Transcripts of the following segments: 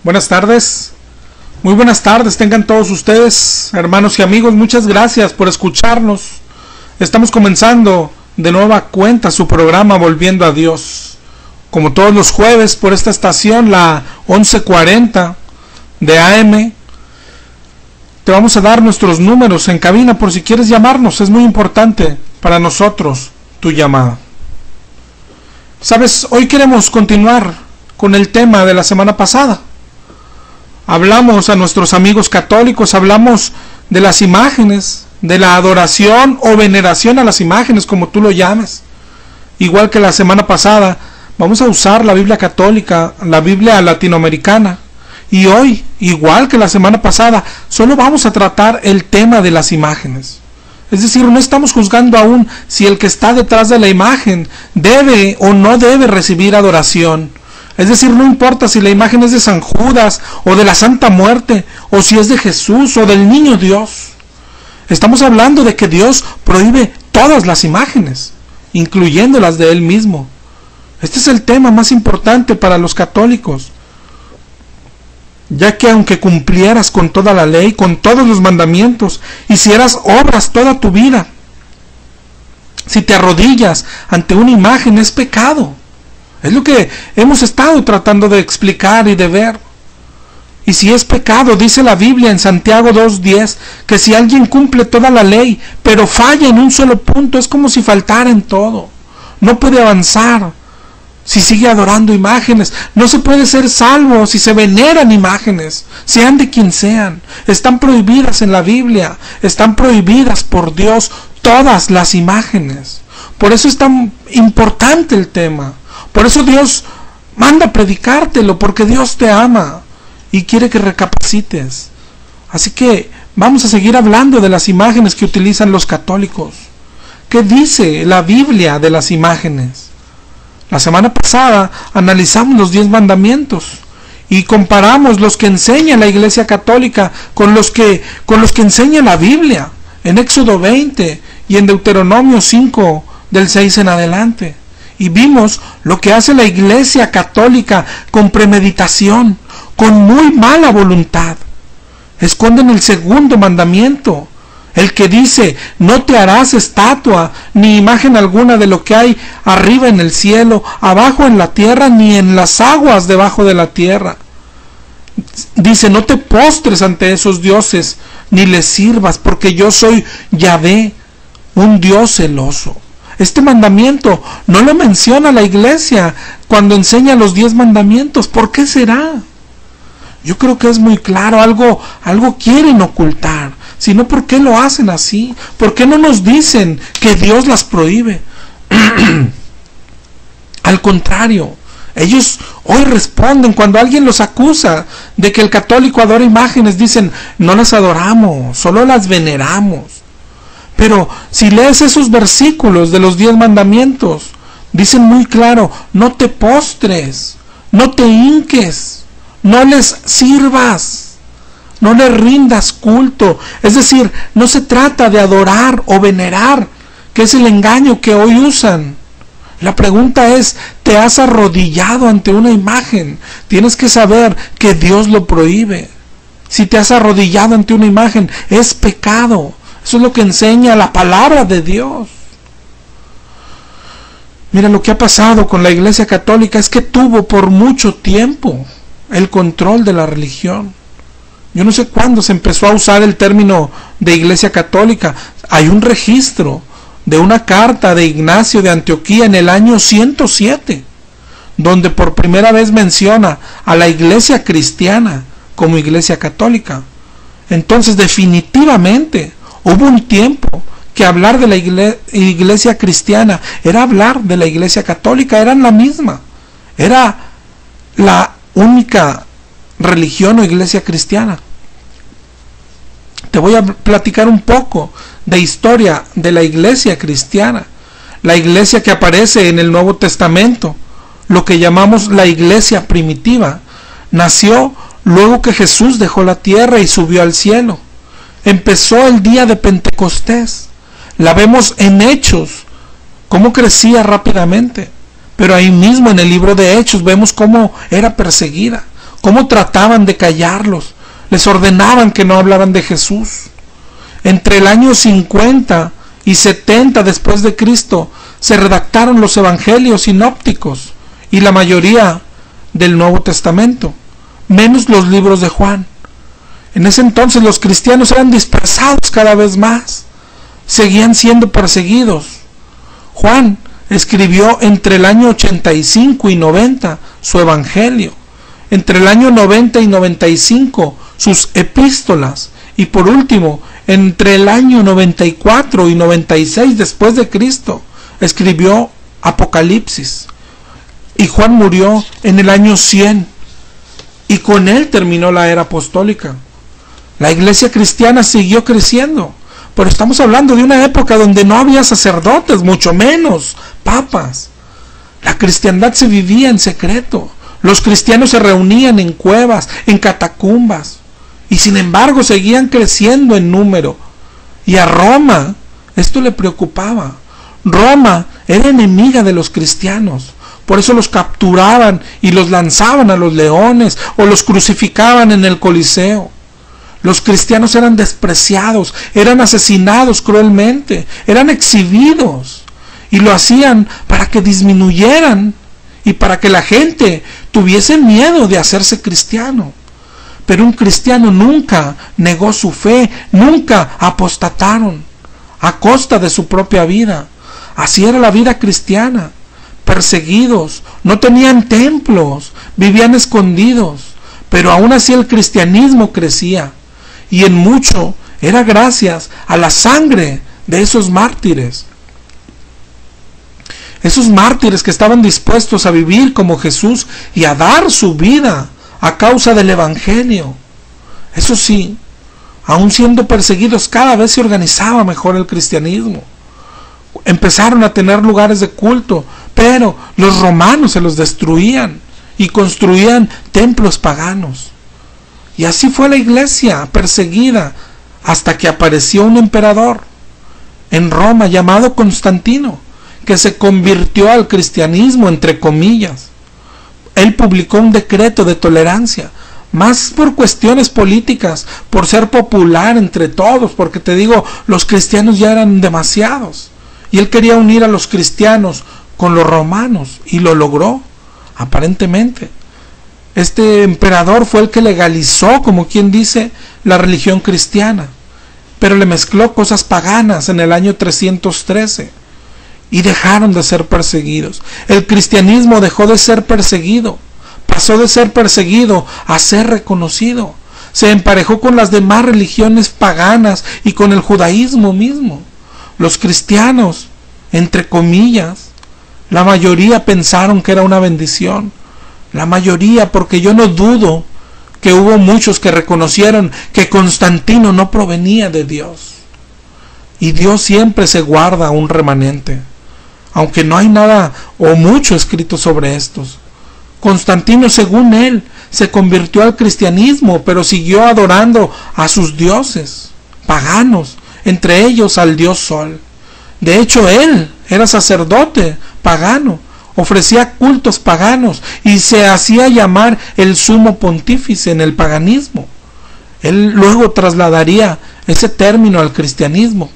Buenas tardes, muy buenas tardes tengan todos ustedes, hermanos y amigos. Muchas gracias por escucharnos. Estamos comenzando de nueva cuenta su programa Volviendo a Dios, como todos los jueves por esta estación, la 1140 de AM. Te vamos a dar nuestros números en cabina por si quieres llamarnos. Es muy importante para nosotros tu llamada. Sabes, hoy queremos continuar con el tema de la semana pasada. Hablamos a nuestros amigos católicos, hablamos de las imágenes, de la adoración o veneración a las imágenes, como tú lo llames. Igual que la semana pasada, vamos a usar la Biblia católica, la Biblia latinoamericana. Y hoy, igual que la semana pasada, solo vamos a tratar el tema de las imágenes. Es decir, no estamos juzgando aún si el que está detrás de la imagen debe o no debe recibir adoración. Es decir, no importa si la imagen es de San Judas o de la Santa Muerte, o si es de Jesús o del Niño Dios. Estamos hablando de que Dios prohíbe todas las imágenes, incluyendo las de Él mismo. Este es el tema más importante para los católicos, ya que aunque cumplieras con toda la ley, con todos los mandamientos, hicieras obras toda tu vida, si te arrodillas ante una imagen es pecado. Es lo que hemos estado tratando de explicar y de ver. Y si es pecado, dice la Biblia en Santiago 2:10, que si alguien cumple toda la ley, pero falla en un solo punto, es como si faltara en todo. No puede avanzar si sigue adorando imágenes. No se puede ser salvo si se veneran imágenes, sean de quien sean. Están prohibidas en la Biblia, están prohibidas por Dios todas las imágenes. Por eso es tan importante el tema. Por eso Dios manda a predicártelo, porque Dios te ama y quiere que recapacites. Así que vamos a seguir hablando de las imágenes que utilizan los católicos. ¿Qué dice la Biblia de las imágenes? La semana pasada analizamos los 10 mandamientos y comparamos los que enseña la Iglesia Católica con los que enseña la Biblia en Éxodo 20 y en Deuteronomio 5 del 6 en adelante. Y vimos lo que hace la Iglesia Católica con premeditación, con muy mala voluntad. Esconden el segundo mandamiento, el que dice: no te harás estatua ni imagen alguna de lo que hay arriba en el cielo, abajo en la tierra, ni en las aguas debajo de la tierra. Dice: no te postres ante esos dioses, ni les sirvas, porque yo soy Yahvé, un Dios celoso. Este mandamiento no lo menciona la Iglesia cuando enseña los 10 mandamientos. ¿Por qué será? Yo creo que es muy claro, algo quieren ocultar. Si no, ¿por qué lo hacen así? ¿Por qué no nos dicen que Dios las prohíbe? Al contrario, ellos hoy responden cuando alguien los acusa de que el católico adora imágenes, dicen: no las adoramos, solo las veneramos. Pero si lees esos versículos de los 10 mandamientos, dicen muy claro: no te postres, no te hinques, no les sirvas, no les rindas culto. Es decir, no se trata de adorar o venerar, que es el engaño que hoy usan. La pregunta es: ¿te has arrodillado ante una imagen? Tienes que saber que Dios lo prohíbe. Si te has arrodillado ante una imagen, es pecado. Eso es lo que enseña la palabra de Dios. Mira, lo que ha pasado con la Iglesia Católica es que tuvo por mucho tiempo el control de la religión. Yo no sé cuándo se empezó a usar el término de Iglesia Católica. Hay un registro de una carta de Ignacio de Antioquía en el año 107, donde por primera vez menciona a la Iglesia cristiana como Iglesia Católica. Entonces, definitivamente hubo un tiempo que hablar de la iglesia cristiana era hablar de la Iglesia Católica, eran la misma. Era la única religión o iglesia cristiana. Te voy a platicar un poco de historia de la Iglesia cristiana, la iglesia que aparece en el Nuevo Testamento, lo que llamamos la iglesia primitiva. Nació luego que Jesús dejó la tierra y subió al cielo. Empezó el día de Pentecostés. La vemos en Hechos, cómo crecía rápidamente. Pero ahí mismo en el libro de Hechos vemos cómo era perseguida, cómo trataban de callarlos, les ordenaban que no hablaran de Jesús. Entre el año 50 y 70 después de Cristo se redactaron los evangelios sinópticos y la mayoría del Nuevo Testamento, menos los libros de Juan. En ese entonces los cristianos eran dispersados cada vez más, seguían siendo perseguidos. Juan escribió entre el año 85 y 90 su evangelio, entre el año 90 y 95 sus epístolas, y por último, entre el año 94 y 96 después de Cristo, escribió Apocalipsis. Y Juan murió en el año 100, y con él terminó la era apostólica. La iglesia cristiana siguió creciendo, pero estamos hablando de una época donde no había sacerdotes, mucho menos papas. La cristiandad se vivía en secreto. Los cristianos se reunían en cuevas, en catacumbas, y sin embargo seguían creciendo en número. Y a Roma esto le preocupaba. Roma era enemiga de los cristianos. Por eso los capturaban y los lanzaban a los leones o los crucificaban en el Coliseo. Los cristianos eran despreciados, eran asesinados cruelmente, eran exhibidos. Y lo hacían para que disminuyeran y para que la gente tuviese miedo de hacerse cristiano. Pero un cristiano nunca negó su fe, nunca apostataron a costa de su propia vida. Así era la vida cristiana. Perseguidos, no tenían templos, vivían escondidos, pero aún así el cristianismo crecía, y en mucho era gracias a la sangre de esos mártires que estaban dispuestos a vivir como Jesús y a dar su vida a causa del evangelio. Eso sí, aún siendo perseguidos, cada vez se organizaba mejor el cristianismo. Empezaron a tener lugares de culto, pero los romanos se los destruían y construían templos paganos. Y así fue la iglesia perseguida hasta que apareció un emperador en Roma llamado Constantino, que se convirtió al cristianismo, entre comillas. Él publicó un decreto de tolerancia, más por cuestiones políticas, por ser popular entre todos, porque te digo, los cristianos ya eran demasiados. Y él quería unir a los cristianos con los romanos, y lo logró, aparentemente. Este emperador fue el que legalizó, como quien dice, la religión cristiana, pero le mezcló cosas paganas en el año 313, y dejaron de ser perseguidos. El cristianismo dejó de ser perseguido, pasó de ser perseguido a ser reconocido. Se emparejó con las demás religiones paganas y con el judaísmo mismo. Los cristianos, entre comillas, la mayoría pensaron que era una bendición. La mayoría, porque yo no dudo que hubo muchos que reconocieron que Constantino no provenía de Dios. Y Dios siempre se guarda un remanente, aunque no hay nada o mucho escrito sobre estos. Constantino, según él, se convirtió al cristianismo, pero siguió adorando a sus dioses paganos, entre ellos al dios Sol. De hecho, él era sacerdote pagano, ofrecía cultos paganos y se hacía llamar el sumo pontífice en el paganismo. Él luego trasladaría ese término al cristianismo.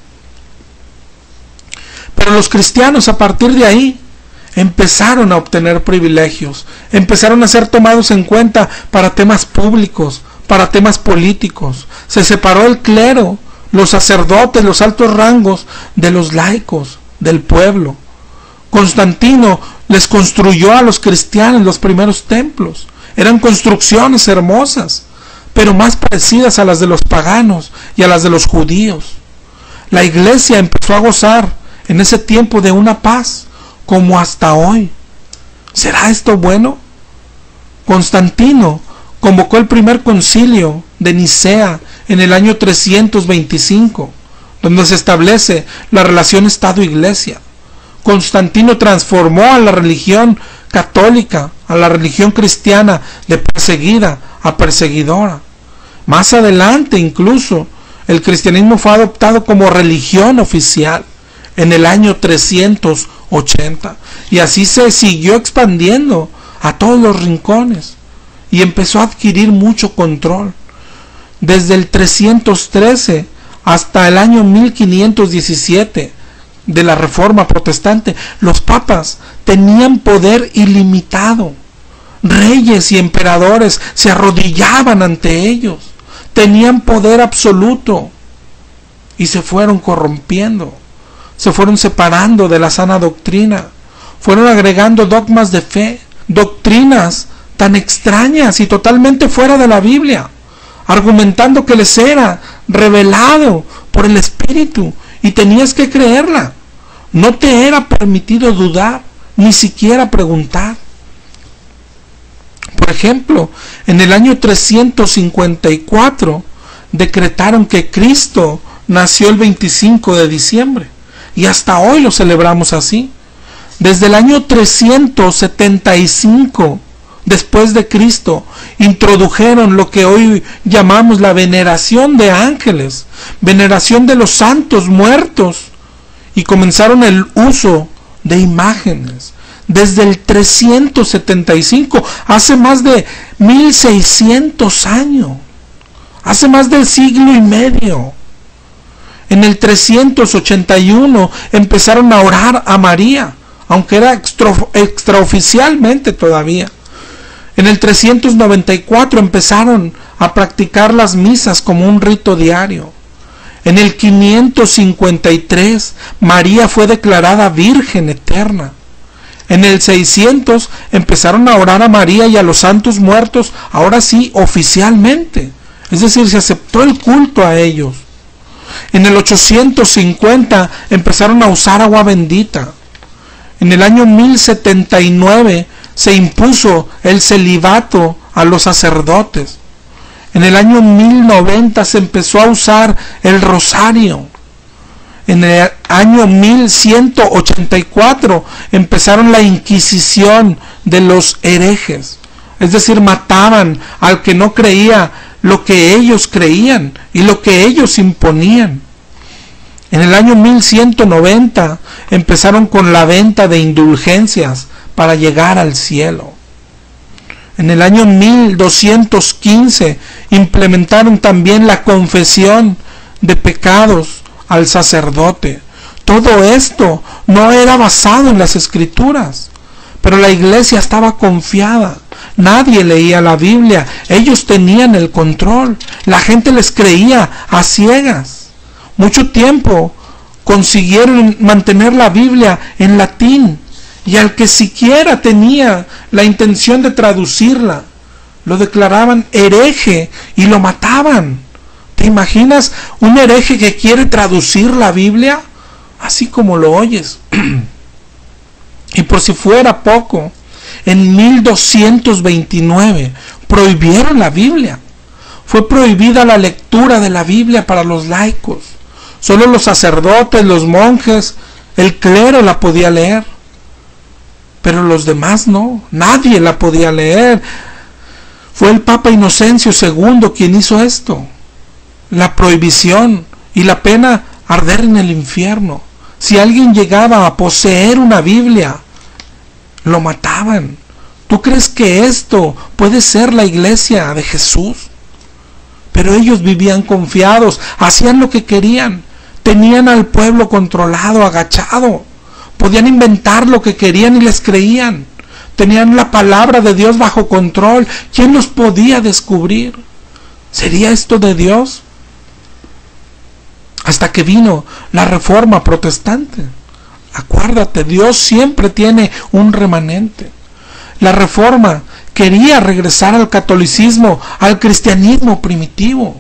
Pero los cristianos, a partir de ahí, empezaron a obtener privilegios, empezaron a ser tomados en cuenta para temas públicos, para temas políticos. Se separó el clero, los sacerdotes, los altos rangos, de los laicos, del pueblo. Constantino les construyó a los cristianos los primeros templos. Eran construcciones hermosas, pero más parecidas a las de los paganos y a las de los judíos. La iglesia empezó a gozar en ese tiempo de una paz, como hasta hoy. ¿Será esto bueno? Constantino convocó el primer concilio de Nicea en el año 325, donde se establece la relación Estado-Iglesia. Constantino transformó a la religión católica, a la religión cristiana, de perseguida a perseguidora. Más adelante, incluso, el cristianismo fue adoptado como religión oficial en el año 380, y así se siguió expandiendo a todos los rincones. y empezó a adquirir mucho control. Desde el 313 hasta el año 1517 de la Reforma Protestante, los papas tenían poder ilimitado. Reyes y emperadores se arrodillaban ante ellos, tenían poder absoluto y se fueron corrompiendo, se fueron separando de la sana doctrina, fueron agregando dogmas de fe, doctrinas tan extrañas y totalmente fuera de la Biblia, argumentando que les era revelado por el Espíritu y tenías que creerla. No te era permitido dudar, ni siquiera preguntar. Por ejemplo, en el año 354 decretaron que Cristo nació el 25 de diciembre y hasta hoy lo celebramos así. Desde el año 375 después de Cristo introdujeron lo que hoy llamamos la veneración de ángeles, veneración de los santos muertos, y comenzaron el uso de imágenes. Desde el 375, hace más de 1600 años, hace más de siglo y medio. En el 381 empezaron a orar a María, aunque era extraoficialmente todavía. En el 394 empezaron a practicar las misas como un rito diario. En el 553 María fue declarada virgen eterna. En el 600 empezaron a orar a María y a los santos muertos, ahora sí, oficialmente. Es decir, se aceptó el culto a ellos. En el 850 empezaron a usar agua bendita. En el año 1079 se impuso el celibato a los sacerdotes. En el año 1090 se empezó a usar el rosario. En el año 1184 empezaron la Inquisición de los herejes. Es decir, mataban al que no creía lo que ellos creían y lo que ellos imponían. En el año 1190 empezaron con la venta de indulgencias para llegar al cielo. En el año 1215 implementaron también la confesión de pecados al sacerdote. Todo esto no era basado en las Escrituras, pero la iglesia estaba confiada. Nadie leía la Biblia, ellos tenían el control, la gente les creía a ciegas. Mucho tiempo consiguieron mantener la Biblia en latín, y al que siquiera tenía la intención de traducirla, lo declaraban hereje y lo mataban. ¿Te imaginas un hereje que quiere traducir la Biblia? Así como lo oyes. Y por si fuera poco, en 1229 prohibieron la Biblia. Fue prohibida la lectura de la Biblia para los laicos. Solo los sacerdotes, los monjes, el clero la podía leer. Pero los demás no, nadie la podía leer. Fue el Papa Inocencio II quien hizo esto. La prohibición y la pena arder en el infierno. Si alguien llegaba a poseer una Biblia, lo mataban. ¿Tú crees que esto puede ser la iglesia de Jesús? Pero ellos vivían confiados, hacían lo que querían, tenían al pueblo controlado, agachado. Podían inventar lo que querían y les creían. Tenían la palabra de Dios bajo control. ¿Quién los podía descubrir? ¿Sería esto de Dios? Hasta que vino la Reforma Protestante. Acuérdate, Dios siempre tiene un remanente. La Reforma quería regresar al catolicismo, al cristianismo primitivo.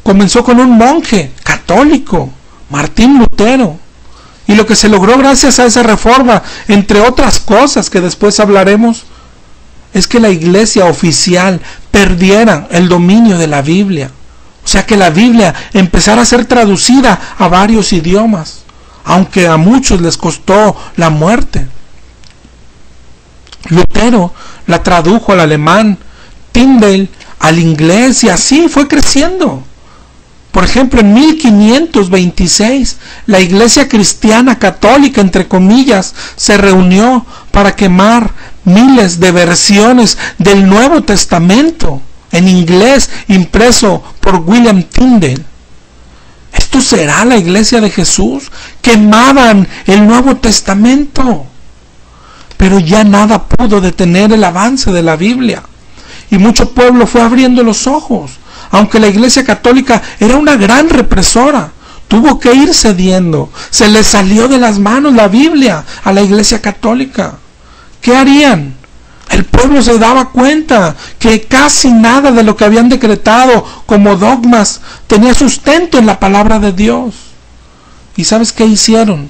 Comenzó con un monje católico, Martín Lutero. Y lo que se logró gracias a esa reforma, entre otras cosas que después hablaremos, es que la iglesia oficial perdiera el dominio de la Biblia. O sea, que la Biblia empezara a ser traducida a varios idiomas, aunque a muchos les costó la muerte. Lutero la tradujo al alemán, Tyndale al inglés, y así fue creciendo. Por ejemplo, en 1526, la iglesia cristiana católica, entre comillas, se reunió para quemar miles de versiones del Nuevo Testamento en inglés impreso por William Tyndale. ¿Esto será la iglesia de Jesús? Quemaban el Nuevo Testamento, pero ya nada pudo detener el avance de la Biblia, y mucho pueblo fue abriendo los ojos. Aunque la iglesia católica era una gran represora, tuvo que ir cediendo. Se le salió de las manos la Biblia a la iglesia católica. ¿Qué harían? El pueblo se daba cuenta que casi nada de lo que habían decretado como dogmas tenía sustento en la palabra de Dios. ¿Y sabes qué hicieron?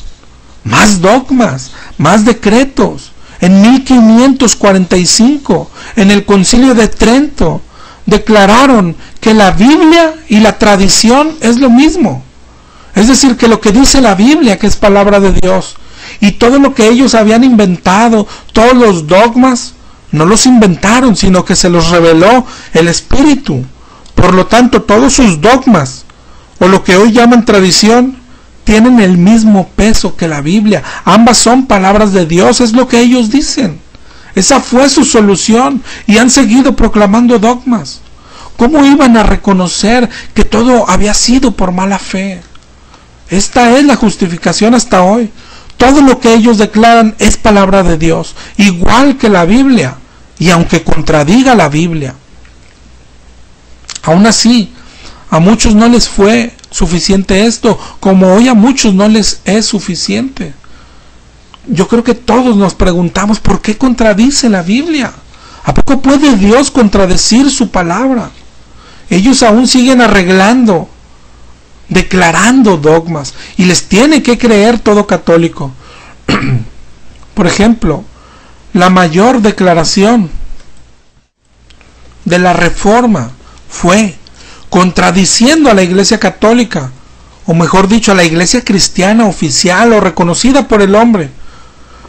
Más dogmas, más decretos. En 1545, en el Concilio de Trento, declararon que la Biblia y la tradición es lo mismo. Es decir, que lo que dice la Biblia, que es palabra de Dios, y todo lo que ellos habían inventado, todos los dogmas, no los inventaron, sino que se los reveló el Espíritu. Por lo tanto, todos sus dogmas, o lo que hoy llaman tradición, tienen el mismo peso que la Biblia. Ambas son palabras de Dios, es lo que ellos dicen. Esa fue su solución, y han seguido proclamando dogmas. ¿Cómo iban a reconocer que todo había sido por mala fe? Esta es la justificación hasta hoy. Todo lo que ellos declaran es palabra de Dios, igual que la Biblia, y aunque contradiga la Biblia. Aún así, a muchos no les fue suficiente esto, como hoy a muchos no les es suficiente. Yo creo que todos nos preguntamos, ¿por qué contradice la Biblia? ¿A poco puede Dios contradecir su palabra? Ellos aún siguen arreglando, declarando dogmas, y les tiene que creer todo católico. Por ejemplo, la mayor declaración de la Reforma fue contradiciendo a la Iglesia católica, o mejor dicho, a la Iglesia cristiana oficial o reconocida por el hombre,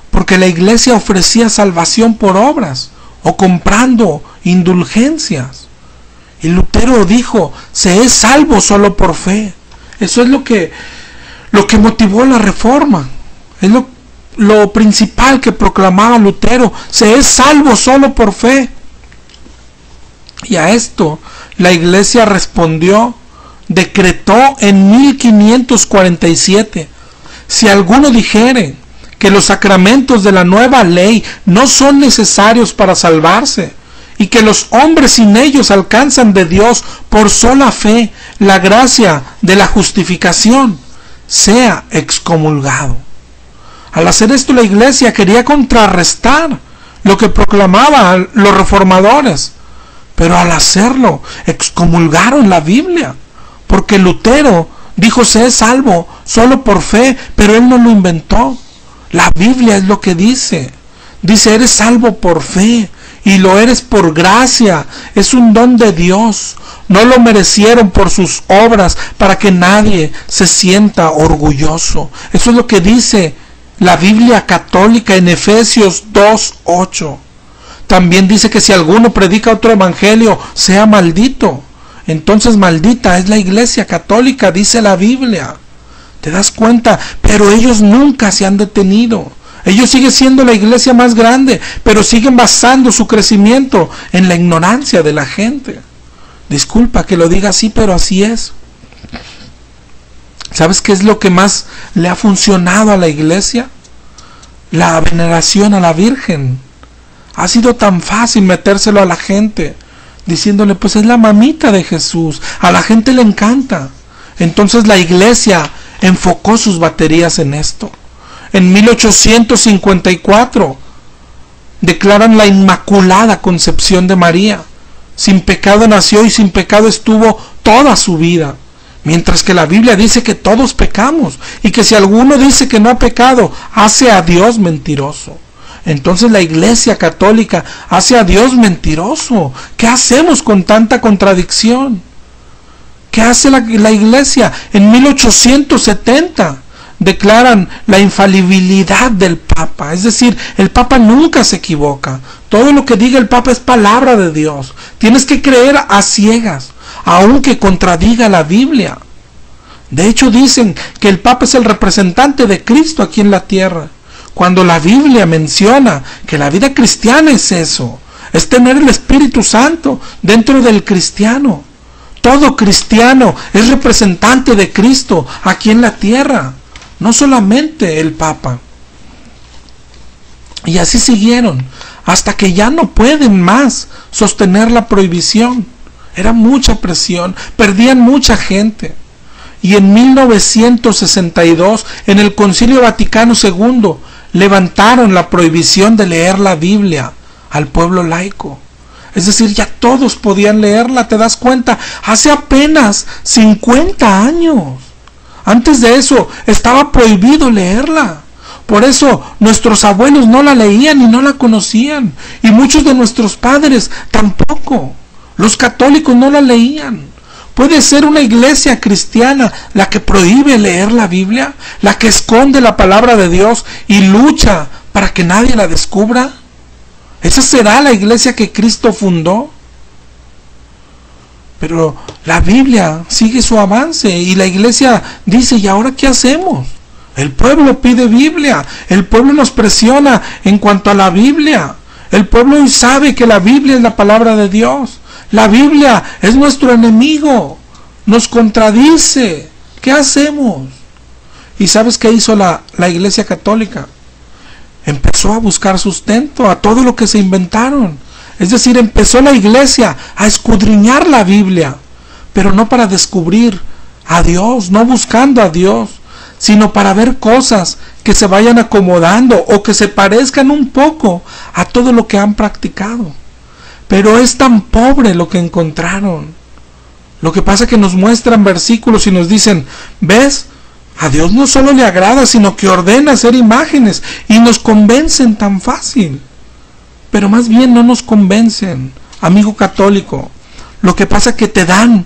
porque la Iglesia ofrecía salvación por obras o comprando indulgencias. Y Lutero dijo, se es salvo solo por fe. Eso es lo que motivó la Reforma. Es lo principal que proclamaba Lutero, se es salvo solo por fe. Y a esto la Iglesia respondió, decretó en 1547, si alguno dijere que los sacramentos de la nueva ley no son necesarios para salvarse, y que los hombres sin ellos alcanzan de Dios por sola fe la gracia de la justificación, sea excomulgado. Al hacer esto, la Iglesia quería contrarrestar lo que proclamaban los reformadores, pero al hacerlo excomulgaron la Biblia, porque Lutero dijo se es salvo solo por fe, pero él no lo inventó. La Biblia es lo que dice. Dice, eres salvo por fe, y lo eres por gracia, es un don de Dios. No lo merecieron por sus obras, para que nadie se sienta orgulloso. Eso es lo que dice la Biblia católica en Efesios 2:8. También dice que si alguno predica otro evangelio, sea maldito. Entonces maldita es la Iglesia católica, dice la Biblia. ¿Te das cuenta? Pero ellos nunca se han detenido. Ellos siguen siendo la iglesia más grande, pero siguen basando su crecimiento en la ignorancia de la gente. Disculpa que lo diga así, pero así es. ¿Sabes qué es lo que más le ha funcionado a la iglesia? La veneración a la Virgen. Ha sido tan fácil metérselo a la gente, diciéndole, pues es la mamita de Jesús. A la gente le encanta. Entonces la iglesia enfocó sus baterías en esto. En 1854 declaran la Inmaculada Concepción de María. Sin pecado nació y sin pecado estuvo toda su vida. Mientras que la Biblia dice que todos pecamos y que si alguno dice que no ha pecado, hace a Dios mentiroso. Entonces la Iglesia católica hace a Dios mentiroso. ¿Qué hacemos con tanta contradicción? ¿Qué hace la Iglesia? En 1870 declaran la infalibilidad del Papa. Es decir, el Papa nunca se equivoca. Todo lo que diga el Papa es palabra de Dios. Tienes que creer a ciegas, aunque contradiga la Biblia. De hecho, dicen que el Papa es el representante de Cristo aquí en la tierra. cuando la Biblia menciona que la vida cristiana es eso, es tener el Espíritu Santo dentro del cristiano. Todo cristiano es representante de Cristo aquí en la tierra, no solamente el Papa. Y así siguieron, hasta que ya no pueden más sostener la prohibición. Era mucha presión, perdían mucha gente. Y en 1962, en el Concilio Vaticano II, levantaron la prohibición de leer la Biblia al pueblo laico. Es decir, ya todos podían leerla, ¿te das cuenta? Hace apenas 50 años. Antes de eso, estaba prohibido leerla. Por eso nuestros abuelos no la leían y no la conocían. Y muchos de nuestros padres tampoco. Los católicos no la leían. ¿Puede ser una iglesia cristiana la que prohíbe leer la Biblia? ¿La que esconde la palabra de Dios y lucha para que nadie la descubra? ¿Esa será la iglesia que Cristo fundó? Pero la Biblia sigue su avance y la iglesia dice, ¿y ahora qué hacemos? El pueblo pide Biblia, el pueblo nos presiona en cuanto a la Biblia. El pueblo hoy sabe que la Biblia es la palabra de Dios. La Biblia es nuestro enemigo, nos contradice. ¿Qué hacemos? ¿Y sabes qué hizo la iglesia católica? Empezó a buscar sustento a todo lo que se inventaron. Es decir, empezó la iglesia a escudriñar la Biblia, pero no para descubrir a Dios, no buscando a Dios, sino para ver cosas que se vayan acomodando o que se parezcan un poco a todo lo que han practicado. Pero es tan pobre lo que encontraron. Lo que pasa es que nos muestran versículos y nos dicen, ¿ves? A Dios no solo le agrada, sino que ordena hacer imágenes y nos convencen tan fácil. Pero más bien no nos convencen, amigo católico. Lo que pasa es que te dan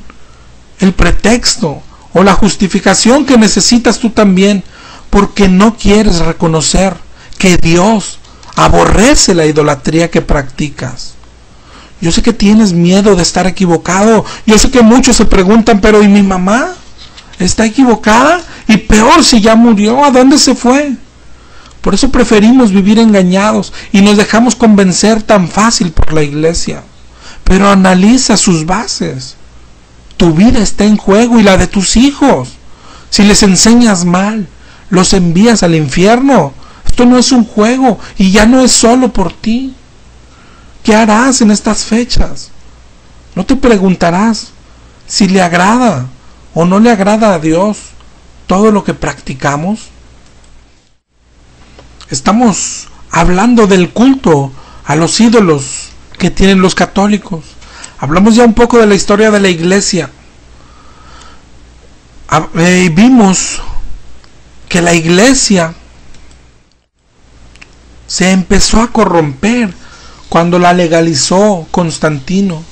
el pretexto o la justificación que necesitas tú también, porque no quieres reconocer que Dios aborrece la idolatría que practicas. Yo sé que tienes miedo de estar equivocado. Yo sé que muchos se preguntan, pero ¿y mi mamá? ¿Está equivocada? Y peor si ya murió, ¿a dónde se fue? Por eso preferimos vivir engañados y nos dejamos convencer tan fácil por la iglesia. Pero analiza sus bases. Tu vida está en juego y la de tus hijos. Si les enseñas mal, los envías al infierno. Esto no es un juego y ya no es solo por ti. ¿Qué harás en estas fechas? ¿No te preguntarás si le agrada o no le agrada a Dios todo lo que practicamos? Estamos hablando del culto a los ídolos que tienen los católicos. Hablamos ya un poco de la historia de la iglesia. Vimos que la iglesia se empezó a corromper cuando la legalizó Constantino.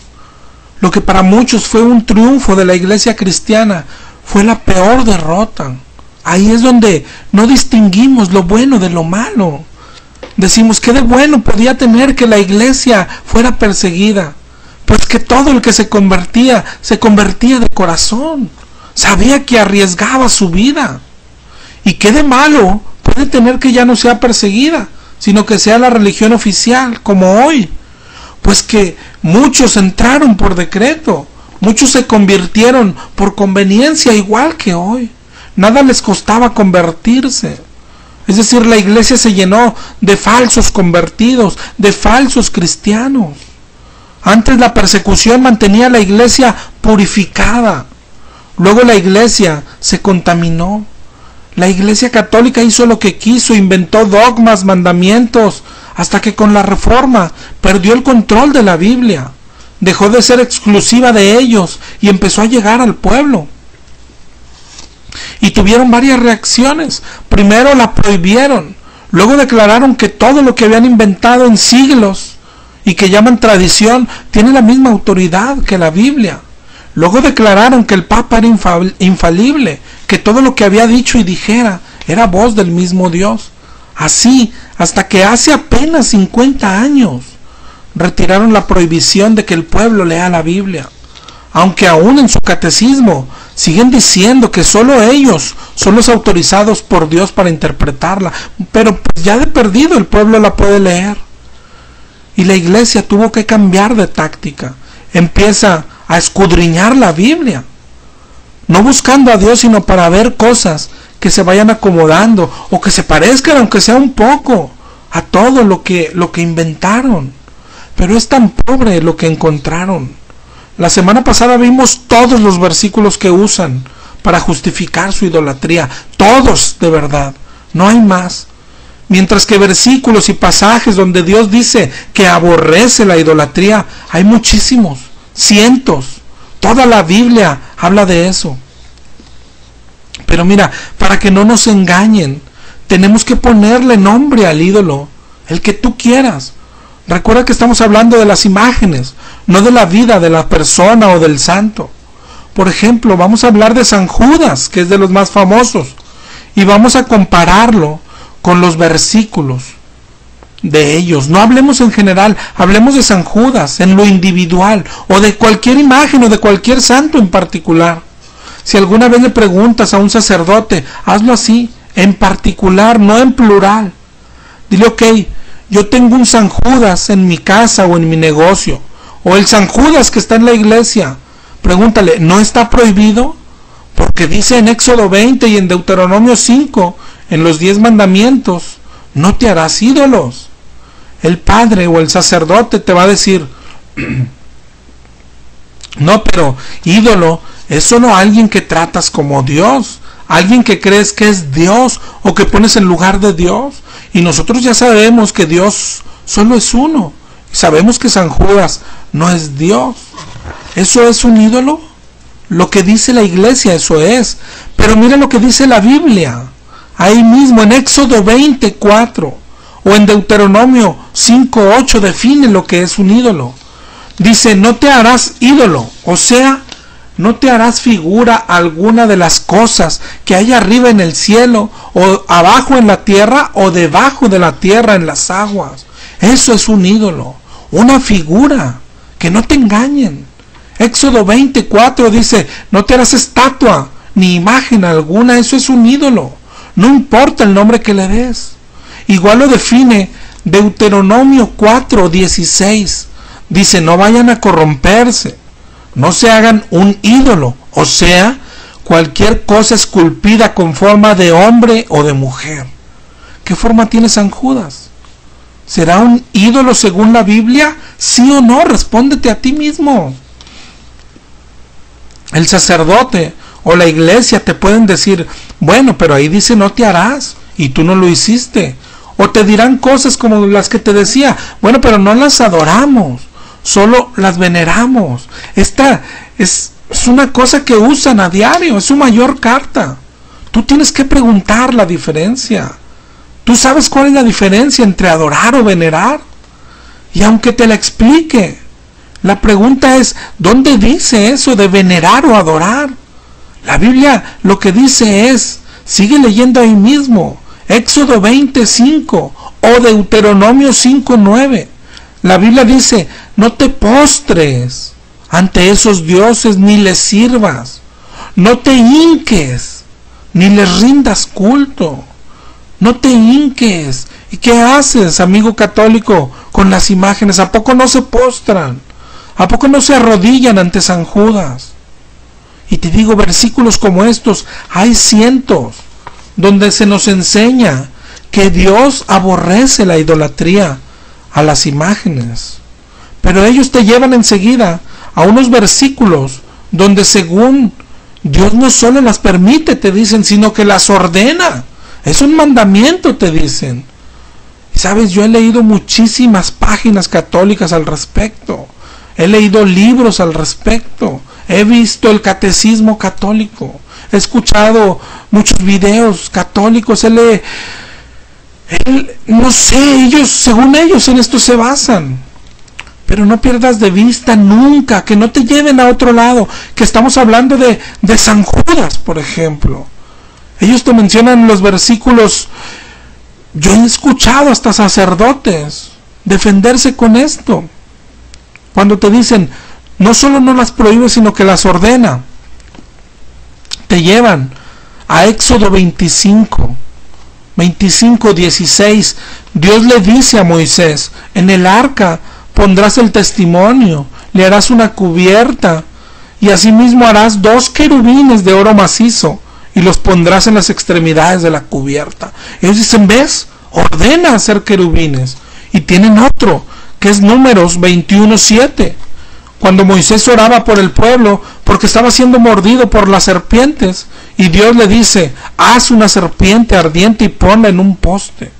Lo que para muchos fue un triunfo de la iglesia cristiana fue la peor derrota. Ahí es donde no distinguimos lo bueno de lo malo. Decimos, ¿qué de bueno podía tener que la iglesia fuera perseguida? Pues que todo el que se convertía de corazón. Sabía que arriesgaba su vida. ¿Y qué de malo puede tener que ya no sea perseguida, sino que sea la religión oficial, como hoy? Pues que muchos entraron por decreto, muchos se convirtieron por conveniencia, igual que hoy. Nada les costaba convertirse. Es decir, la iglesia se llenó de falsos convertidos, de falsos cristianos. Antes la persecución mantenía a la iglesia purificada. Luego la iglesia se contaminó. La iglesia católica hizo lo que quiso, inventó dogmas, mandamientos, hasta que con la reforma perdió el control de la Biblia. Dejó de ser exclusiva de ellos y empezó a llegar al pueblo. Y tuvieron varias reacciones. Primero la prohibieron, luego declararon que todo lo que habían inventado en siglos y que llaman tradición tiene la misma autoridad que la Biblia. Luego declararon que el Papa era infalible, que todo lo que había dicho y dijera era voz del mismo Dios. Así, hasta que hace apenas 50 años retiraron la prohibición de que el pueblo lea la Biblia, aunque aún en su catecismo Siguen diciendo que solo ellos son los autorizados por Dios para interpretarla, pero pues ya de perdido el pueblo la puede leer. Y la iglesia tuvo que cambiar de táctica. Empieza a escudriñar la Biblia, no buscando a Dios, sino para ver cosas que se vayan acomodando o que se parezcan, aunque sea un poco, a todo lo que inventaron. Pero es tan pobre lo que encontraron. La semana pasada vimos todos los versículos que usan para justificar su idolatría, todos de verdad, no hay más. Mientras que versículos y pasajes donde Dios dice que aborrece la idolatría, hay muchísimos, cientos. Toda la Biblia habla de eso. Pero mira, para que no nos engañen, tenemos que ponerle nombre al ídolo, el que tú quieras. Recuerda que estamos hablando de las imágenes, no de la vida de la persona o del santo. Por ejemplo, vamos a hablar de San Judas, que es de los más famosos, y vamos a compararlo con los versículos de ellos. No hablemos en general, hablemos de San Judas en lo individual, o de cualquier imagen o de cualquier santo en particular. Si alguna vez le preguntas a un sacerdote, hazlo así, en particular, no en plural. Dile, ok, yo tengo un San Judas en mi casa o en mi negocio, o el San Judas que está en la iglesia. Pregúntale, ¿no está prohibido? Porque dice en Éxodo 20 y en Deuteronomio 5, en los 10 mandamientos, no te harás ídolos. El padre o el sacerdote te va a decir, no, pero ídolo es solo alguien que tratas como Dios, alguien que crees que es Dios o que pones en lugar de Dios. Y nosotros ya sabemos que Dios solo es uno. Sabemos que San Judas no es Dios. ¿Eso es un ídolo? Lo que dice la iglesia, eso es. Pero mira lo que dice la Biblia. Ahí mismo en Éxodo 24 o en Deuteronomio 5:8 define lo que es un ídolo. Dice, no te harás ídolo, o sea, no te harás figura alguna de las cosas que hay arriba en el cielo, o abajo en la tierra, o debajo de la tierra en las aguas. Eso es un ídolo, una figura, que no te engañen. Éxodo 24 dice, no te harás estatua, ni imagen alguna, eso es un ídolo. No importa el nombre que le des. Igual lo define Deuteronomio 4:16. Dice, no vayan a corromperse, no se hagan un ídolo, o sea, cualquier cosa esculpida con forma de hombre o de mujer. ¿Qué forma tiene San Judas? ¿Será un ídolo según la Biblia? ¿Sí o no? Respóndete a ti mismo. El sacerdote o la iglesia te pueden decir, bueno, pero ahí dice no te harás, y tú no lo hiciste. O te dirán cosas como las que te decía, bueno, pero no las adoramos, solo las veneramos. Esta es una cosa que usan a diario, es su mayor carta. Tú tienes que preguntar la diferencia. ¿Tú sabes cuál es la diferencia entre adorar o venerar? Y aunque te la explique, la pregunta es, ¿dónde dice eso de venerar o adorar? La Biblia lo que dice es, sigue leyendo ahí mismo, Éxodo 25 o Deuteronomio 5:9. La Biblia dice, no te postres ante esos dioses ni les sirvas, no te hinques ni les rindas culto, no te hinques. ¿Y qué haces, amigo católico, con las imágenes? ¿A poco no se postran? ¿A poco no se arrodillan ante San Judas? Y te digo, versículos como estos, hay cientos, donde se nos enseña que Dios aborrece la idolatría a las imágenes. Pero ellos te llevan enseguida a unos versículos donde según Dios no solo las permite, te dicen, sino que las ordena. Es un mandamiento, te dicen. Y sabes, yo he leído muchísimas páginas católicas al respecto. He leído libros al respecto. He visto el catecismo católico. He escuchado muchos videos católicos. No sé, ellos, según ellos, en esto se basan. Pero no pierdas de vista nunca, que no te lleven a otro lado, que estamos hablando de San Judas, por ejemplo. Ellos te mencionan los versículos. Yo he escuchado hasta sacerdotes defenderse con esto. Cuando te dicen, no solo no las prohíbe, sino que las ordena. te llevan a Éxodo 25:16. Dios le dice a Moisés: en el arca pondrás el testimonio, le harás una cubierta, y asimismo harás 2 querubines de oro macizo, y los pondrás en las extremidades de la cubierta. Ellos dicen: ¿ves? Ordena hacer querubines. Y tienen otro, que es Números 21:7. Cuando Moisés oraba por el pueblo, porque estaba siendo mordido por las serpientes, y Dios le dice: haz una serpiente ardiente y ponla en un poste.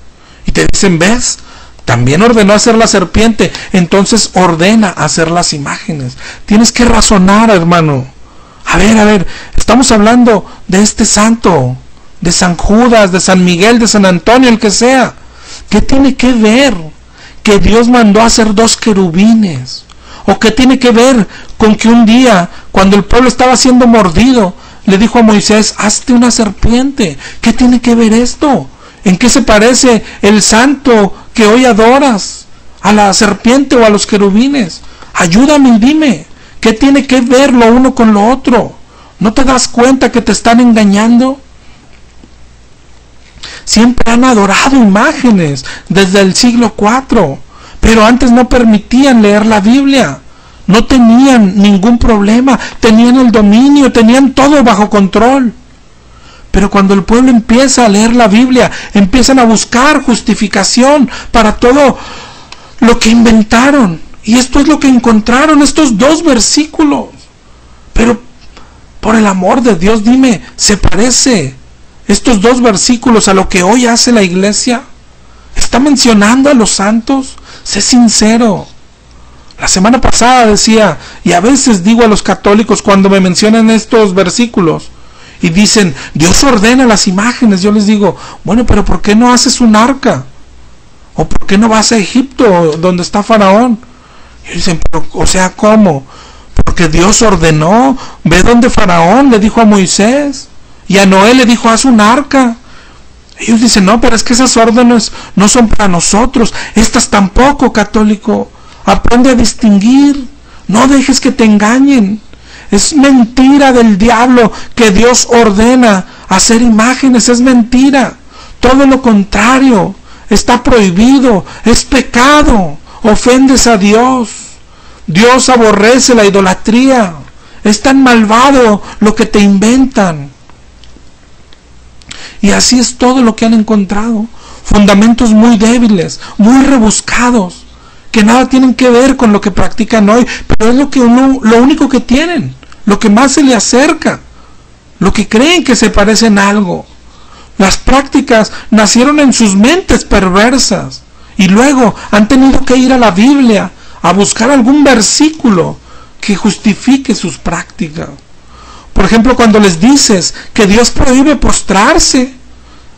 Y te dicen: ¿ves? También ordenó hacer la serpiente, entonces ordena hacer las imágenes. Tienes que razonar, hermano. A ver, estamos hablando de este santo, de San Judas, de San Miguel, de San Antonio, el que sea. ¿Qué tiene que ver que Dios mandó a hacer 2 querubines? ¿O qué tiene que ver con que un día, cuando el pueblo estaba siendo mordido, le dijo a Moisés: hazte una serpiente? ¿Qué tiene que ver esto? ¿En qué se parece el santo que hoy adoras a la serpiente o a los querubines? Ayúdame y dime, ¿qué tiene que ver lo uno con lo otro? ¿No te das cuenta que te están engañando? Siempre han adorado imágenes desde el siglo IV, pero antes no permitían leer la Biblia. No tenían ningún problema, tenían el dominio, tenían todo bajo control. Pero cuando el pueblo empieza a leer la Biblia, empiezan a buscar justificación para todo lo que inventaron. Y esto es lo que encontraron, estos 2 versículos. Pero, por el amor de Dios, dime, ¿se parece estos 2 versículos a lo que hoy hace la iglesia? ¿Está mencionando a los santos? Sé sincero. La semana pasada decía, y a veces digo a los católicos cuando me mencionan estos versículos, y dicen: Dios ordena las imágenes. Yo les digo: bueno, pero ¿por qué no haces un arca? ¿O por qué no vas a Egipto, donde está Faraón? Y dicen: pero, o sea, ¿cómo? Porque Dios ordenó. Ve donde Faraón le dijo a Moisés, y a Noé le dijo: haz un arca. Ellos dicen: no, pero es que esas órdenes no son para nosotros. Estas tampoco, católico. Aprende a distinguir. No dejes que te engañen. Es mentira del diablo que Dios ordena hacer imágenes. Es mentira. Todo lo contrario. Está prohibido. Es pecado. Ofendes a Dios. Dios aborrece la idolatría. Es tan malvado lo que te inventan. Y así es todo lo que han encontrado. Fundamentos muy débiles, muy rebuscados, que nada tienen que ver con lo que practican hoy, pero es lo único que tienen, lo que más se le acerca, lo que creen que se parecen a algo. Las prácticas nacieron en sus mentes perversas y luego han tenido que ir a la Biblia a buscar algún versículo que justifique sus prácticas. Por ejemplo, cuando les dices que Dios prohíbe postrarse,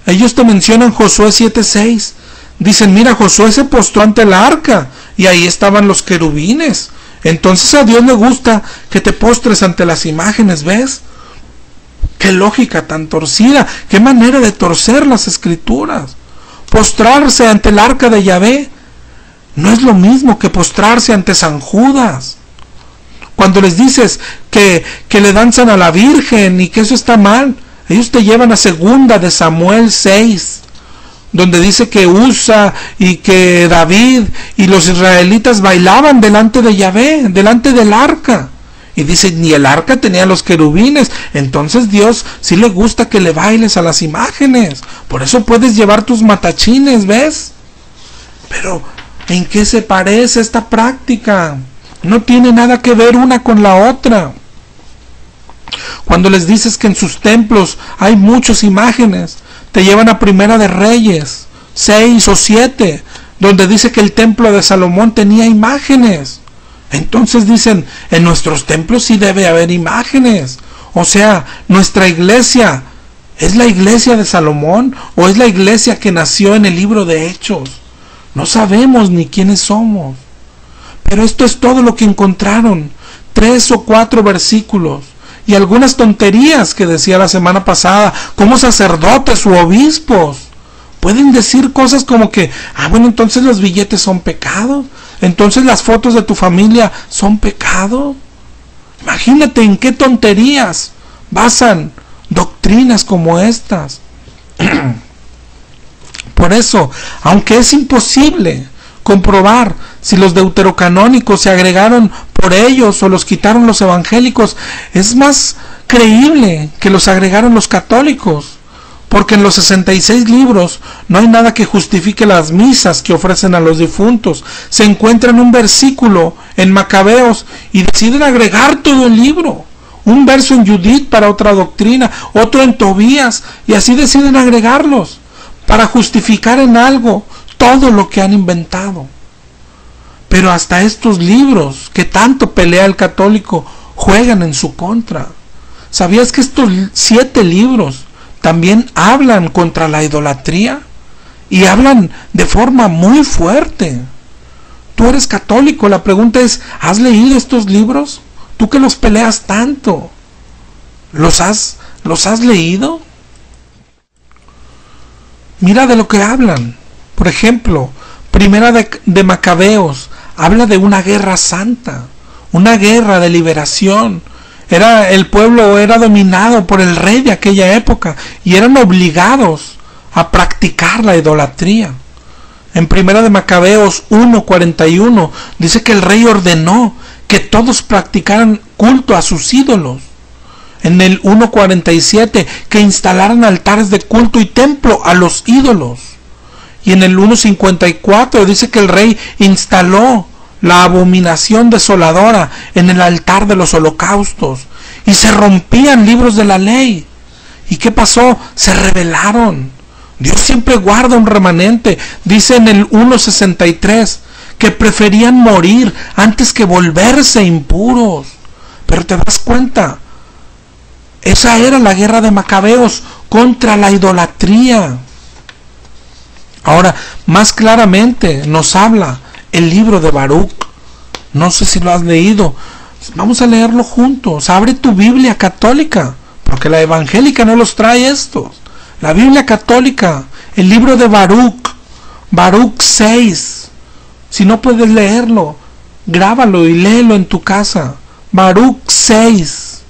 ellos te mencionan Josué 7:6. Dicen: mira, Josué se postró ante el arca y ahí estaban los querubines. Entonces a Dios le gusta que te postres ante las imágenes, ¿ves? Qué lógica tan torcida, qué manera de torcer las escrituras. Postrarse ante el arca de Yahvé no es lo mismo que postrarse ante San Judas. Cuando les dices que le danzan a la Virgen y que eso está mal, ellos te llevan a 2 de Samuel 6, donde dice que Usa y que David y los israelitas bailaban delante de Yahvé, delante del arca. Y dice: ni el arca tenía los querubines. Entonces Dios sí le gusta que le bailes a las imágenes. Por eso puedes llevar tus matachines, ¿ves? Pero, ¿en qué se parece esta práctica? No tiene nada que ver una con la otra. Cuando les dices que en sus templos hay muchas imágenes, te llevan a Primera de Reyes 6 o 7, donde dice que el templo de Salomón tenía imágenes. Entonces dicen: en nuestros templos sí debe haber imágenes. O sea, nuestra iglesia, ¿es la iglesia de Salomón o es la iglesia que nació en el libro de Hechos? No sabemos ni quiénes somos. Pero esto es todo lo que encontraron. 3 o 4 versículos. Y algunas tonterías que decía la semana pasada, como sacerdotes u obispos pueden decir cosas como que: bueno, entonces los billetes son pecado, entonces las fotos de tu familia son pecado. Imagínate en qué tonterías basan doctrinas como estas. Por eso, aunque es imposible comprobar si los deuterocanónicos se agregaron por ellos o los quitaron los evangélicos, es más creíble que los agregaron los católicos, porque en los 66 libros no hay nada que justifique las misas que ofrecen a los difuntos. Se encuentra en un versículo en Macabeos y deciden agregar todo el libro. Un verso en Judith para otra doctrina, otro en Tobías, y así deciden agregarlos para justificar en algo todo lo que han inventado. Pero hasta estos libros que tanto pelea el católico juegan en su contra. ¿Sabías que estos 7 libros también hablan contra la idolatría? Y hablan de forma muy fuerte. Tú eres católico, la pregunta es, ¿has leído estos libros? Tú que los peleas tanto, ¿los has leído? Mira de lo que hablan. Por ejemplo, Primera de Macabeos habla de una guerra santa, una guerra de liberación. El pueblo era dominado por el rey de aquella época y eran obligados a practicar la idolatría. En Primera de Macabeos 1:41 dice que el rey ordenó que todos practicaran culto a sus ídolos. En el 1:47 que instalaran altares de culto y templo a los ídolos. Y en el 1:54 dice que el rey instaló la abominación desoladora en el altar de los holocaustos. Y se rompían libros de la ley. ¿Y qué pasó? Se rebelaron. Dios siempre guarda un remanente. Dice en el 1:63 que preferían morir antes que volverse impuros. Pero te das cuenta, esa era la guerra de Macabeos contra la idolatría. Ahora, más claramente nos habla el libro de Baruch. No sé si lo has leído. Vamos a leerlo juntos. Abre tu Biblia católica, porque la evangélica no los trae estos. La Biblia católica, el libro de Baruch, Baruch 6. Si no puedes leerlo, grábalo y léelo en tu casa. Baruch 6.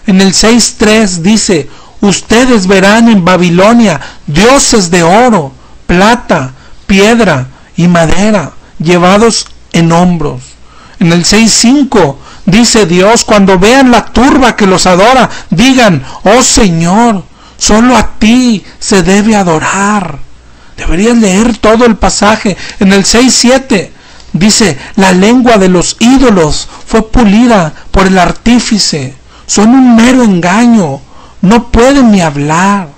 En el 6:3 dice: ustedes verán en Babilonia dioses de oro, plata, piedra y madera, llevados en hombros. En el 6:5 dice Dios: cuando vean la turba que los adora, digan: oh Señor, solo a ti se debe adorar. Deberías leer todo el pasaje. En el 6:7 dice: la lengua de los ídolos fue pulida por el artífice. Son un mero engaño, no pueden ni hablar.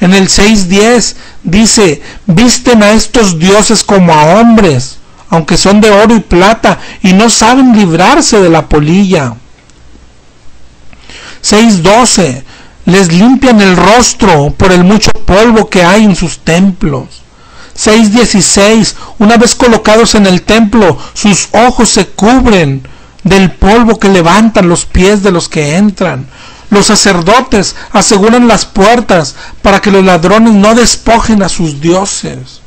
En el 6:10 dice: visten a estos dioses como a hombres, aunque son de oro y plata, y no saben librarse de la polilla. 6:12 les limpian el rostro por el mucho polvo que hay en sus templos. 6:16 una vez colocados en el templo, sus ojos se cubren del polvo que levantan los pies de los que entran. Los sacerdotes aseguran las puertas para que los ladrones no despojen a sus dioses.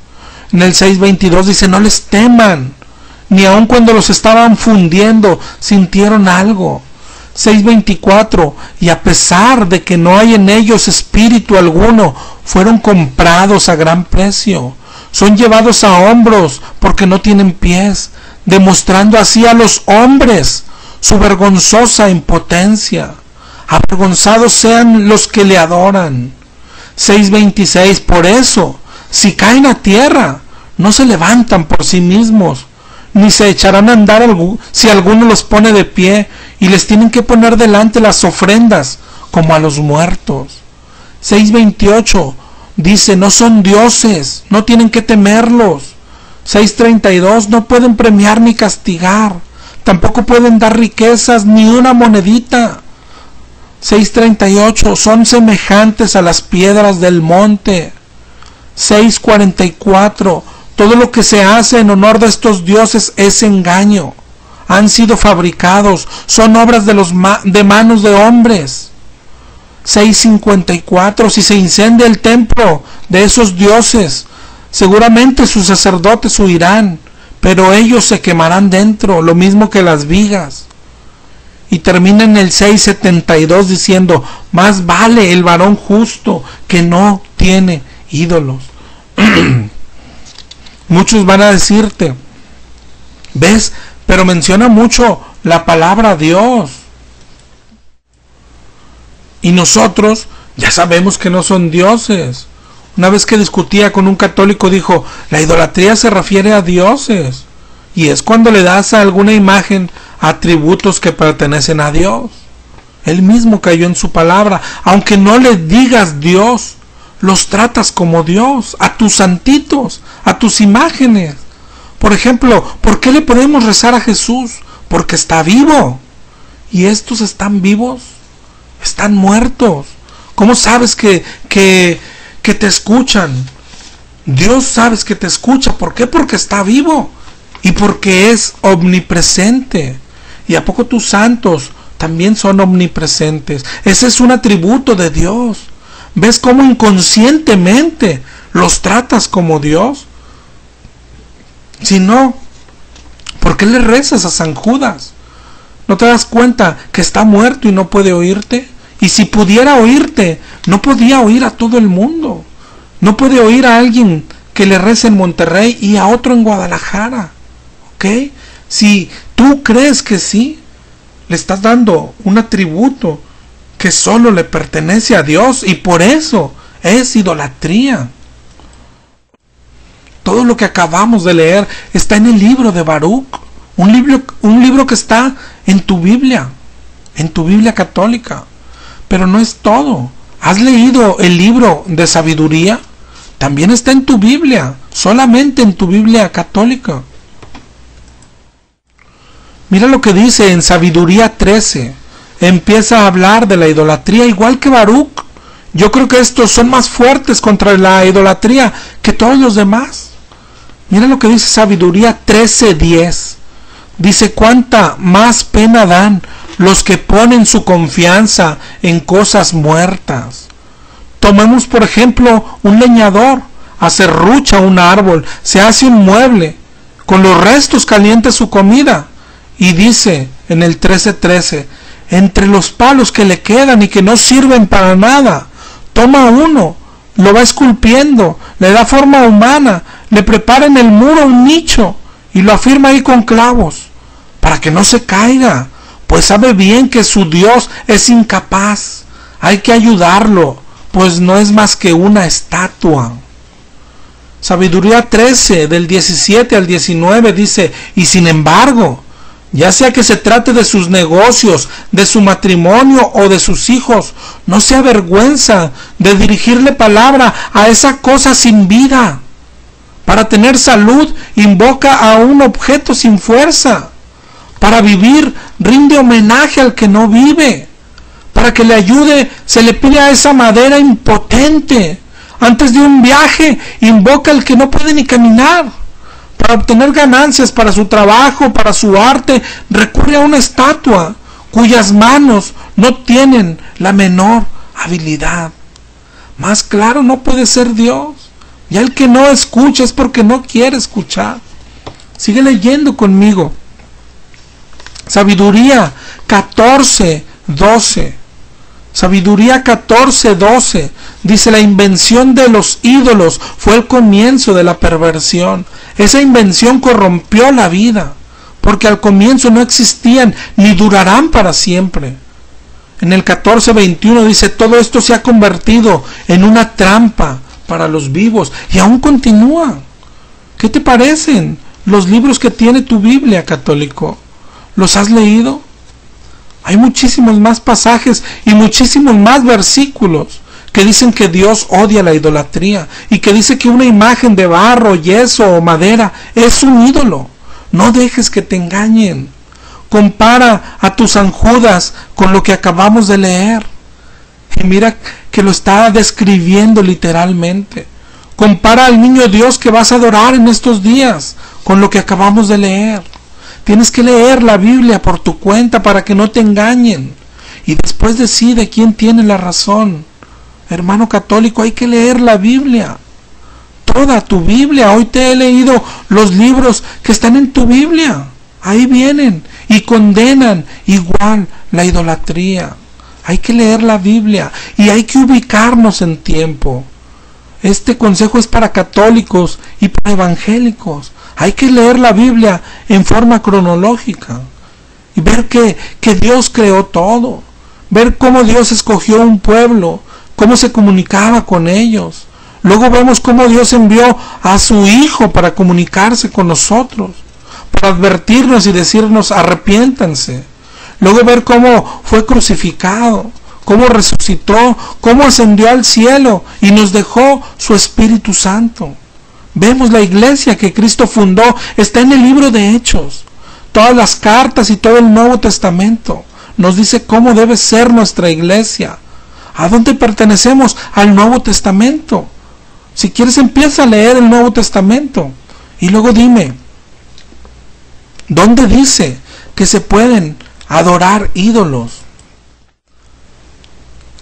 En el 6:22 dice: no les teman, ni aun cuando los estaban fundiendo sintieron algo. 6:24 y a pesar de que no hay en ellos espíritu alguno, fueron comprados a gran precio. Son llevados a hombros porque no tienen pies, demostrando así a los hombres su vergonzosa impotencia. Avergonzados sean los que le adoran. 6:26 por eso, si caen a tierra, no se levantan por sí mismos, ni se echarán a andar si alguno los pone de pie, y les tienen que poner delante las ofrendas como a los muertos. 6:28 dice: no son dioses, no tienen que temerlos. 6:32 no pueden premiar ni castigar, tampoco pueden dar riquezas ni una monedita. 6:38 son semejantes a las piedras del monte. 6:44 todo lo que se hace en honor de estos dioses es engaño. Han sido fabricados, son obras de manos de hombres. 6:54 si se incendia el templo de esos dioses, seguramente sus sacerdotes huirán, pero ellos se quemarán dentro, lo mismo que las vigas. Y termina en el 6:72 diciendo, más vale el varón justo que no tiene ídolos. Muchos van a decirte, ¿ves? Pero menciona mucho la palabra Dios. Y nosotros ya sabemos que no son dioses. Una vez que discutía con un católico dijo, la idolatría se refiere a dioses. Y es cuando le das a alguna imagen atributos que pertenecen a Dios. Él mismo cayó en su palabra. Aunque no le digas Dios, los tratas como Dios, a tus santitos, a tus imágenes. Por ejemplo, ¿por qué le podemos rezar a Jesús? Porque está vivo. ¿Y estos están vivos? Están muertos. ¿Cómo sabes que te escuchan? Dios sabes que te escucha. ¿Por qué? Porque está vivo. Y porque es omnipresente. ¿Y a poco tus santos también son omnipresentes? Ese es un atributo de Dios. ¿Ves cómo inconscientemente los tratas como Dios? Si no, ¿por qué le rezas a San Judas? ¿No te das cuenta que está muerto y no puede oírte? Y si pudiera oírte, no podía oír a todo el mundo. No puede oír a alguien que le reza en Monterrey y a otro en Guadalajara. ¿Ok? Si tú crees que sí, le estás dando un atributo que solo le pertenece a Dios, y por eso es idolatría. Todo lo que acabamos de leer está en el libro de Baruch, un libro que está en tu Biblia católica. Pero no es todo. ¿Has leído el libro de sabiduría? También está en tu Biblia, solamente en tu Biblia católica. Mira lo que dice en Sabiduría 13. Empieza a hablar de la idolatría igual que Baruch. Yo creo que estos son más fuertes contra la idolatría que todos los demás. Mira lo que dice Sabiduría 13:10. Dice, cuánta más pena dan los que ponen su confianza en cosas muertas. Tomemos por ejemplo un leñador, aserrucha un árbol, se hace un mueble, con los restos calienta su comida. Y dice en el 13:13, entre los palos que le quedan y que no sirven para nada, toma uno, lo va esculpiendo, le da forma humana, le prepara en el muro un nicho y lo afirma ahí con clavos, para que no se caiga, pues sabe bien que su Dios es incapaz. Hay que ayudarlo, pues no es más que una estatua. Sabiduría 13, del 17 al 19 dice, y sin embargo, ya sea que se trate de sus negocios, de su matrimonio o de sus hijos, no se avergüenza de dirigirle palabra a esa cosa sin vida. Para tener salud, invoca a un objeto sin fuerza. Para vivir, rinde homenaje al que no vive. Para que le ayude, se le pide a esa madera impotente. Antes de un viaje, invoca al que no puede ni caminar. Para obtener ganancias para su trabajo, para su arte, recurre a una estatua cuyas manos no tienen la menor habilidad. Más claro no puede ser Dios. Y el que no escucha es porque no quiere escuchar. Sigue leyendo conmigo. Sabiduría 14:12. Sabiduría 14:12. Dice, la invención de los ídolos fue el comienzo de la perversión. Esa invención corrompió la vida, porque al comienzo no existían ni durarán para siempre. En el 14:21 dice, todo esto se ha convertido en una trampa para los vivos, y aún continúa. ¿Qué te parecen los libros que tiene tu Biblia, católico? ¿Los has leído? Hay muchísimos más pasajes y muchísimos más versículos que dicen que Dios odia la idolatría y que dice que una imagen de barro, yeso o madera es un ídolo. No dejes que te engañen. Compara a tu San Judas con lo que acabamos de leer. Y mira que lo está describiendo literalmente. Compara al niño Dios que vas a adorar en estos días con lo que acabamos de leer. Tienes que leer la Biblia por tu cuenta para que no te engañen. Y después decide quién tiene la razón. Hermano católico, hay que leer la Biblia. Toda tu Biblia. Hoy te he leído los libros que están en tu Biblia. Ahí vienen y condenan igual la idolatría. Hay que leer la Biblia y hay que ubicarnos en tiempo. Este consejo es para católicos y para evangélicos. Hay que leer la Biblia en forma cronológica y ver que Dios creó todo. Ver cómo Dios escogió un pueblo, cómo se comunicaba con ellos. Luego vemos cómo Dios envió a su Hijo para comunicarse con nosotros, para advertirnos y decirnos arrepiéntanse. Luego ver cómo fue crucificado, cómo resucitó, cómo ascendió al cielo y nos dejó su Espíritu Santo. Vemos la iglesia que Cristo fundó, está en el libro de Hechos. Todas las cartas y todo el Nuevo Testamento nos dice cómo debe ser nuestra iglesia. ¿A dónde pertenecemos? Al Nuevo Testamento. Si quieres, empieza a leer el Nuevo Testamento y luego dime, ¿dónde dice que se pueden adorar ídolos?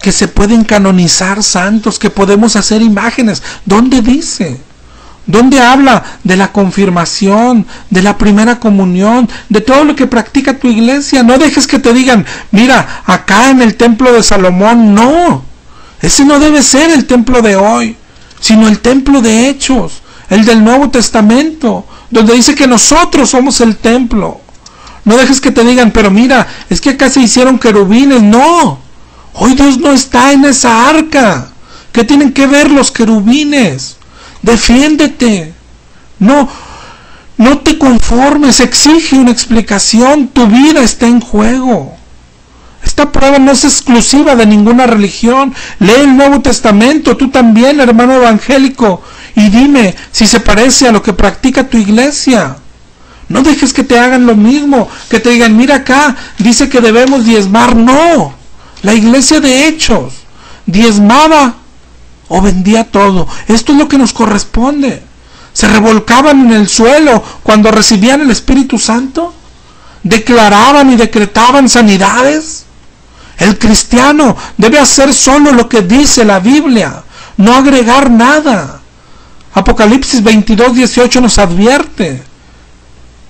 Que se pueden canonizar santos, que podemos hacer imágenes. ¿Dónde dice? ¿Dónde habla de la confirmación, de la primera comunión, de todo lo que practica tu iglesia? No dejes que te digan, mira, acá en el templo de Salomón. No, ese no debe ser el templo de hoy, sino el templo de Hechos, el del Nuevo Testamento, donde dice que nosotros somos el templo. No dejes que te digan, pero mira, es que acá se hicieron querubines. No, hoy Dios no está en esa arca. ¿Qué tienen que ver los querubines? Defiéndete. No te conformes, exige una explicación. Tu vida está en juego. Esta prueba no es exclusiva de ninguna religión. Lee el Nuevo Testamento, tú también, hermano evangélico, y dime si se parece a lo que practica tu iglesia. No dejes que te hagan lo mismo, que te digan, mira acá, dice que debemos diezmar. No, la iglesia de Hechos diezmaba o vendía todo. Esto es lo que nos corresponde. Se revolcaban en el suelo cuando recibían el Espíritu Santo. Declaraban y decretaban sanidades. El cristiano debe hacer solo lo que dice la Biblia, no agregar nada. Apocalipsis 22:18 nos advierte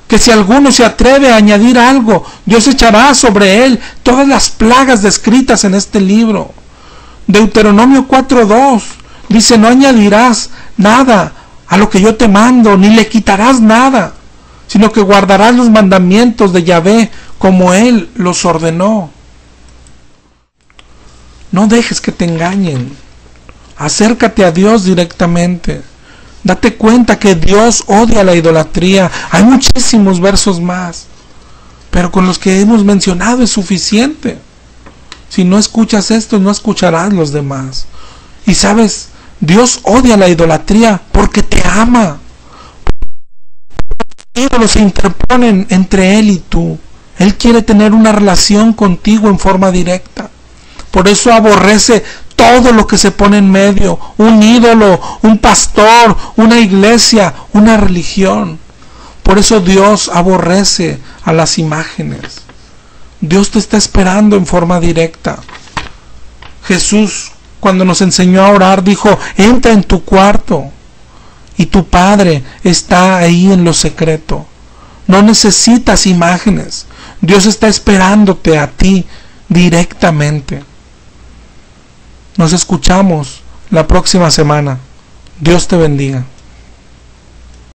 que si alguno se atreve a añadir algo, Dios echará sobre él todas las plagas descritas en este libro. Deuteronomio 4:2 dice, no añadirás nada a lo que yo te mando, ni le quitarás nada, sino que guardarás los mandamientos de Yahvé como Él los ordenó. No dejes que te engañen. Acércate a Dios directamente. Date cuenta que Dios odia la idolatría. Hay muchísimos versos más, pero con los que hemos mencionado es suficiente. Si no escuchas esto, no escucharás los demás. Y sabes, Dios odia la idolatría porque te ama. Los ídolos se interponen entre Él y tú. Él quiere tener una relación contigo en forma directa. Por eso aborrece todo lo que se pone en medio. Un ídolo, un pastor, una iglesia, una religión. Por eso Dios aborrece a las imágenes. Dios te está esperando en forma directa. Jesús, cuando nos enseñó a orar, dijo, entra en tu cuarto y tu Padre está ahí en lo secreto. No necesitas imágenes. Dios está esperándote a ti directamente. Nos escuchamos la próxima semana. Dios te bendiga.